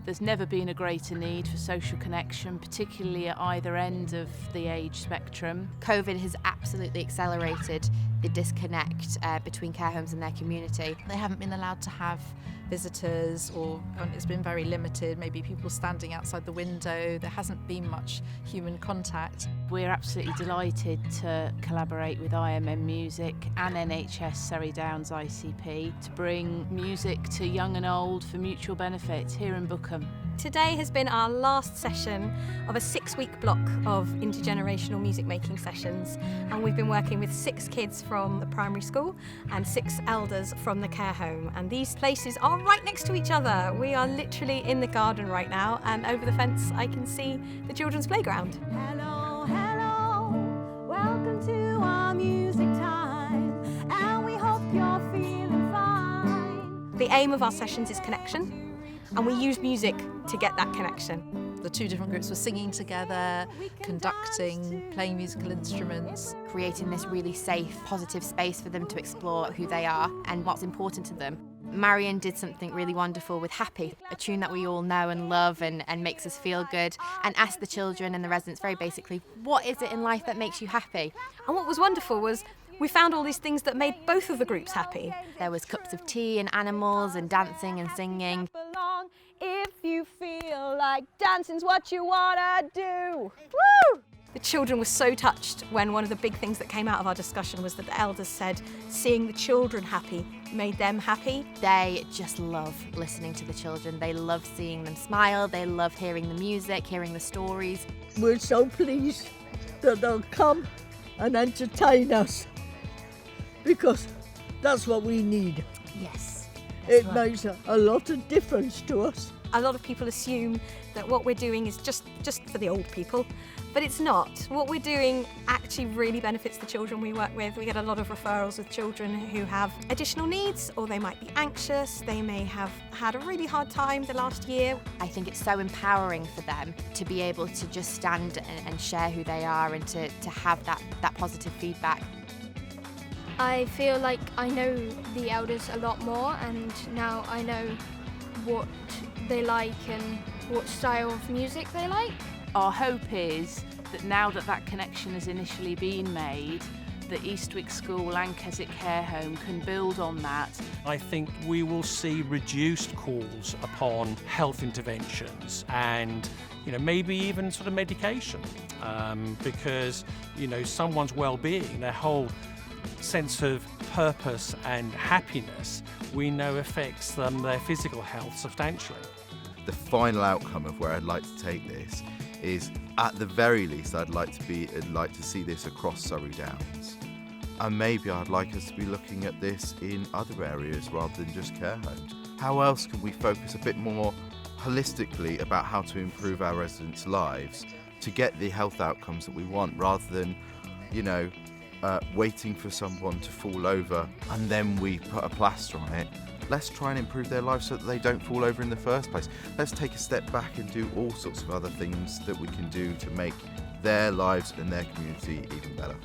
There's never been a greater need for social connection, particularly at either end of the age spectrum. COVID has absolutely accelerated the disconnect between care homes and their community. They haven't been allowed to have visitors, or it's been very limited, maybe people standing outside the window. There hasn't been much human contact. We're absolutely delighted to collaborate with IMM Music and NHS Surrey Downs ICP to bring music to young and old for mutual benefit here in Bookham. Today has been our last session of a 6-week block of intergenerational music making sessions, and we've been working with 6 kids from the primary school and 6 elders from the care home, and these places are right next to each other. We are literally in the garden right now, and over the fence I can see the children's playground. Hello, hello, welcome to our music time, and we hope you're feeling fine. The aim of our sessions is connection, and we use music to get that connection. The 2 different groups were singing together, conducting, playing musical instruments. Creating this really safe, positive space for them to explore who they are and what's important to them. Marion did something really wonderful with Happy, a tune that we all know and love and makes us feel good, and asked the children and the residents very basically, what is it in life that makes you happy? And what was wonderful was we found all these things that made both of the groups happy. There was cups of tea and animals and dancing and singing. If you feel like dancing's what you wanna do. Woo! The children were so touched when one of the big things that came out of our discussion was that the elders said seeing the children happy made them happy. They just love listening to the children. They love seeing them smile. They love hearing the music, hearing the stories. We're so pleased that they'll come and entertain us, because that's what we need. Yes. It makes a lot of difference to us. A lot of people assume that what we're doing is just for the old people, but it's not. What we're doing actually really benefits the children we work with. We get a lot of referrals with children who have additional needs, or they might be anxious, they may have had a really hard time the last year. I think it's so empowering for them to be able to just stand and share who they are and to have that positive feedback. I feel like I know the elders a lot more, and now I know what they like and what style of music they like. Our hope is that now that that connection has initially been made, that Eastwick School and Keswick Care Home can build on that. I think we will see reduced calls upon health interventions and maybe even sort of medication, because someone's well-being, their whole sense of purpose and happiness, we know affects their physical health substantially. The final outcome of where I'd like to take this is, at the very least, I'd like to see this across Surrey Downs. And maybe I'd like us to be looking at this in other areas rather than just care homes. How else can we focus a bit more holistically about how to improve our residents' lives to get the health outcomes that we want, rather than, waiting for someone to fall over and then we put a plaster on it? Let's try and improve their lives so that they don't fall over in the first place. Let's take a step back and do all sorts of other things that we can do to make their lives and their community even better.